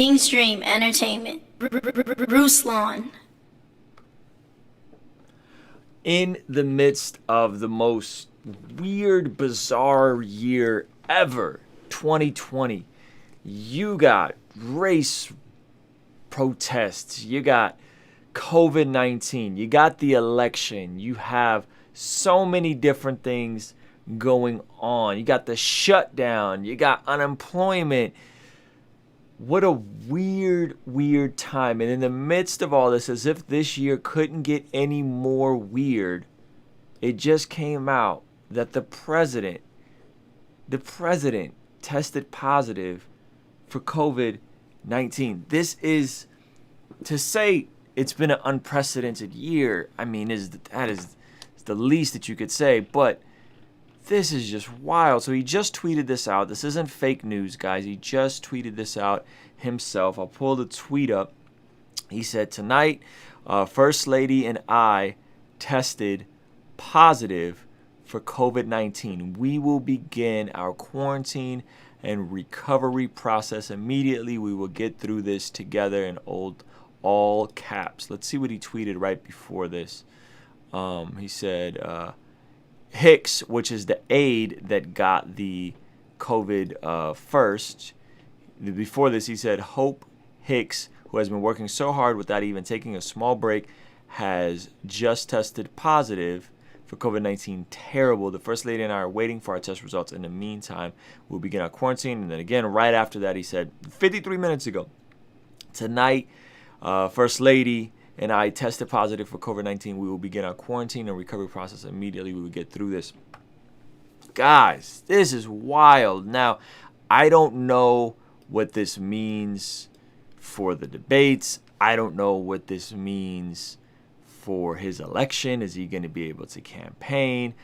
Mainstream entertainment. Ruslan. In the midst of the most weird, bizarre year ever, 2020, you got race protests, you got COVID-19, you got the election, you have so many different things going on. You got the shutdown, you got unemployment. What a weird time. And in the midst of all this, as if this year couldn't get any more weird, it just came out that the president tested positive for COVID-19. This is, to say it's been an unprecedented year, I mean, that is the least that you could say, but this is just wild. So he just tweeted this out. This isn't fake news, guys. He just tweeted this out himself. I'll pull the tweet up. He said, tonight, First Lady and I tested positive for COVID-19. We will begin our quarantine and recovery process immediately. We will get through this together in all caps. Let's see what he tweeted right before this. He said, Hicks, which is the aide that got the COVID first. Before this, he said, Hope Hicks, who has been working so hard without even taking a small break, has just tested positive for COVID-19. Terrible. The First Lady and I are waiting for our test results. In the meantime, we'll begin our quarantine. And then again, right after that, he said, 53 minutes ago, tonight, First Lady and I tested positive for COVID-19. We will begin our quarantine and recovery process immediately. We will get through this. Guys, this is wild. Now, I don't know what this means for the debates. I don't know what this means for his election. Is he going to be able to campaign?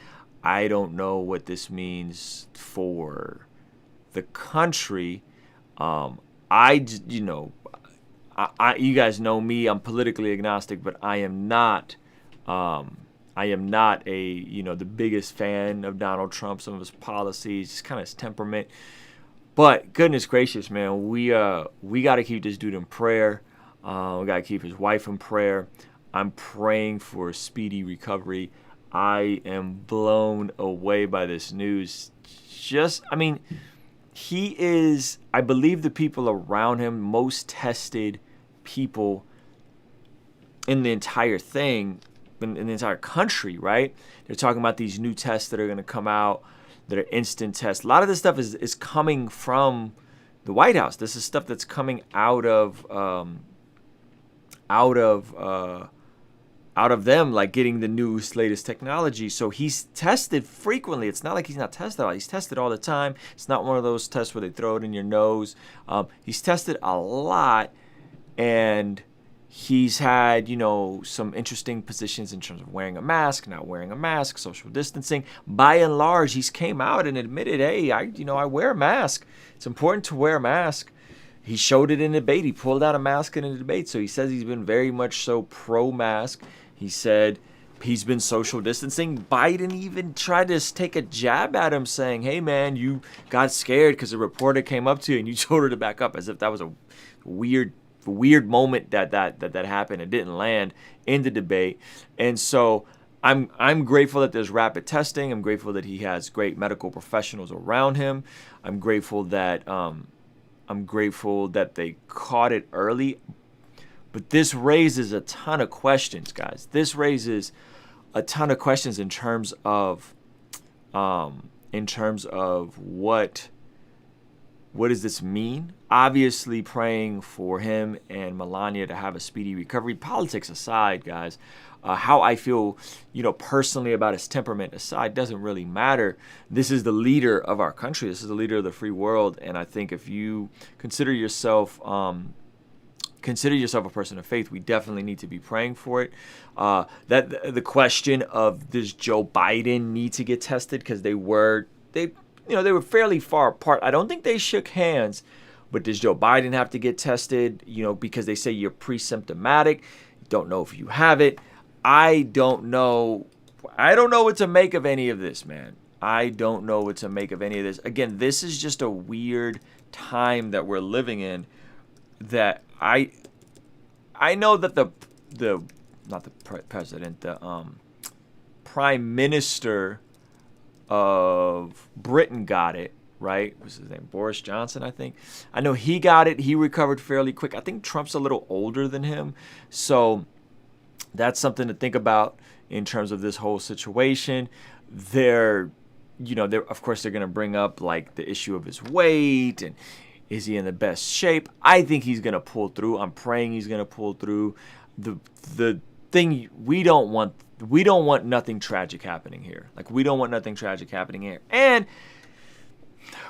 I don't know what this means for the country. You guys know me. I'm politically agnostic, but I am not the biggest fan of Donald Trump. Some of his policies, just kind of his temperament. But goodness gracious, man, we got to keep this dude in prayer. We got to keep his wife in prayer. I'm praying for a speedy recovery. I am blown away by this news. He is, I believe, the people around him, most tested people in the entire thing, in the entire country, right? They're talking about these new tests that are going to come out that are instant tests. A lot of this stuff is coming from the White House. This is stuff that's coming out of them, like getting the newest, latest technology. So he's tested frequently. It's not like he's not tested all. He's tested all the time. It's not one of those tests where they throw it in your nose. He's tested a lot, and he's had, some interesting positions in terms of wearing a mask, not wearing a mask, social distancing. By and large, he's came out and admitted, hey, I wear a mask. It's important to wear a mask. He showed it in a debate. He pulled out a mask in a debate. So he says he's been very much so pro-mask. He said he's been social distancing. Biden even tried to take a jab at him saying, hey, man, you got scared because a reporter came up to you and you told her to back up, as if that was a weird moment that happened. It didn't land in the debate. And so I'm grateful that there's rapid testing. I'm grateful that he has great medical professionals around him. I'm grateful that they caught it early. But this raises a ton of questions, guys. This raises a ton of questions in terms of what does this mean? Obviously, praying for him and Melania to have a speedy recovery. Politics aside, guys, how I feel, personally about his temperament aside, doesn't really matter. This is the leader of our country. This is the leader of the free world. And I think if you consider yourself a person of faith, we definitely need to be praying for it. That the question of, does Joe Biden need to get tested? Because they were fairly far apart. I don't think they shook hands, but does Joe Biden have to get tested? Because they say you're pre-symptomatic. Don't know if you have it. I don't know what to make of any of this, man. I don't know what to make of any of this. Again, this is just a weird time that we're living in. that I know that the not the president, the prime minister of Britain got it, right? What's his name? Boris Johnson, I think. I know he got it. He recovered fairly quick. I think Trump's a little older than him. So that's something to think about in terms of this whole situation. Of course, they're going to bring up like the issue of his weight and is he in the best shape? I think he's going to pull through. I'm praying he's going to pull through. The thing we don't want nothing tragic happening here. Like, we don't want nothing tragic happening here. And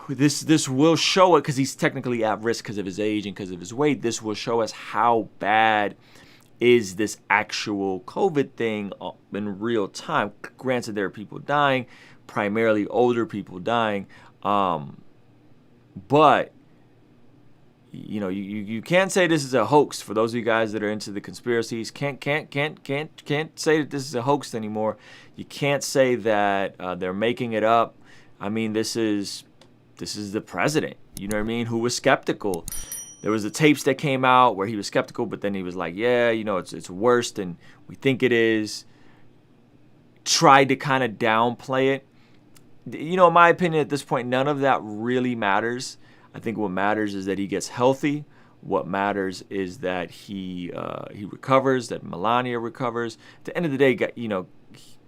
this will show it, because he's technically at risk because of his age and because of his weight. This will show us how bad is this actual COVID thing in real time. Granted, there are people dying, primarily older people dying, but you can't say this is a hoax. For those of you guys that are into the conspiracies, can't say that this is a hoax anymore. You can't say that they're making it up. I mean, this is the president, you know what I mean, who was skeptical. There was the tapes that came out where he was skeptical, but then he was like, yeah, it's worse than we think it is. Tried to kind of downplay it. In my opinion, at this point, none of that really matters. I think what matters is that he gets healthy. What matters is that he recovers, that Melania recovers. At the end of the day,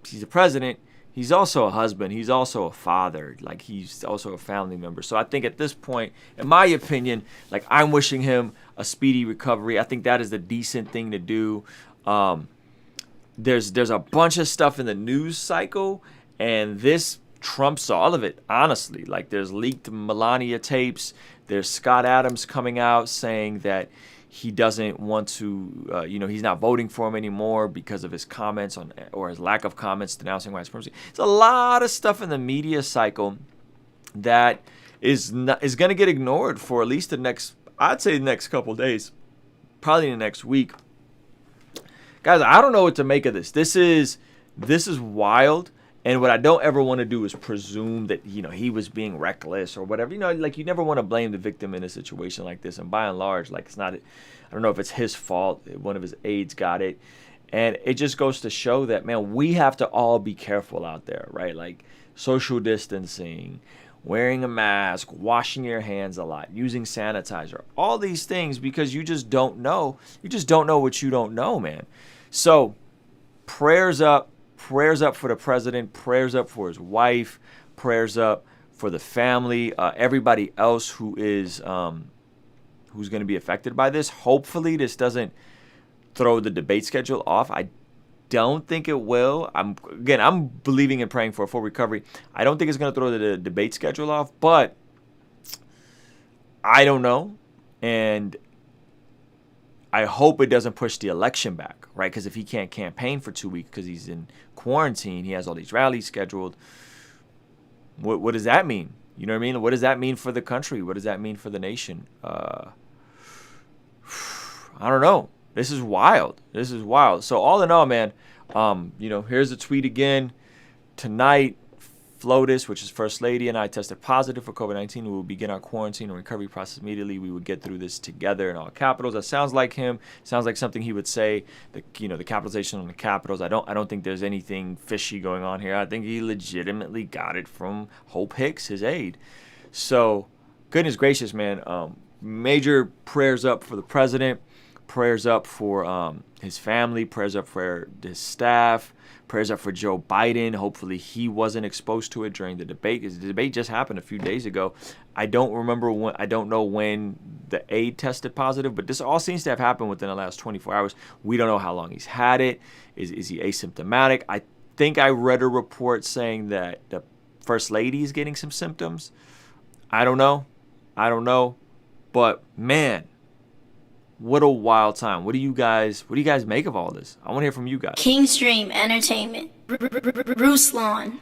he's a president. He's also a husband. He's also a father. Like, he's also a family member. So I think at this point, in my opinion, like, I'm wishing him a speedy recovery. I think that is the decent thing to do. There's a bunch of stuff in the news cycle, and this trumps all of it, honestly. Like, there's leaked Melania tapes. There's Scott Adams coming out saying that he doesn't want to, he's not voting for him anymore because of his comments or his lack of comments denouncing white supremacy. There's a lot of stuff in the media cycle that is going to get ignored for at least the next couple of days, probably the next week. Guys, I don't know what to make of this. This is wild. And what I don't ever want to do is presume that, he was being reckless or whatever. You never want to blame the victim in a situation like this. And by and large, it's not, I don't know if it's his fault. One of his aides got it. And it just goes to show that, man, we have to all be careful out there, right? Like, social distancing, wearing a mask, washing your hands a lot, using sanitizer, all these things, because you just don't know. You just don't know what you don't know, man. So prayers up. Prayers up for the president, prayers up for his wife, prayers up for the family, everybody else who's going to be affected by this. Hopefully this doesn't throw the debate schedule off. I don't think it will. I'm believing and praying for a full recovery. I don't think it's going to throw the debate schedule off, but I don't know. And I hope it doesn't push the election back, right? Because if he can't campaign for 2 weeks because he's in quarantine, he has all these rallies scheduled. What does that mean? You know what I mean? What does that mean for the country? What does that mean for the nation? I don't know. This is wild. So all in all, man, here's a tweet again. Tonight, Flotus, which is First Lady, and I tested positive for COVID-19. We will begin our quarantine and recovery process immediately. We will get through this together, in all capitals. That sounds like him. Sounds like something he would say. The capitalization on the capitals. I don't think there's anything fishy going on here. I think he legitimately got it from Hope Hicks, his aide. So, goodness gracious, man. Major prayers up for the president. Prayers up for his family. Prayers up for his staff. Prayers up for Joe Biden. Hopefully he wasn't exposed to it during the debate, because the debate just happened a few days ago. I don't know when the aide tested positive, but this all seems to have happened within the last 24 hours. We don't know how long he's had it. Is he asymptomatic? I think I read a report saying that the First Lady is getting some symptoms. I don't know. But man, what a wild time. What do you guys make of all this? I want to hear from you guys. Kingstream Entertainment. Ruslan.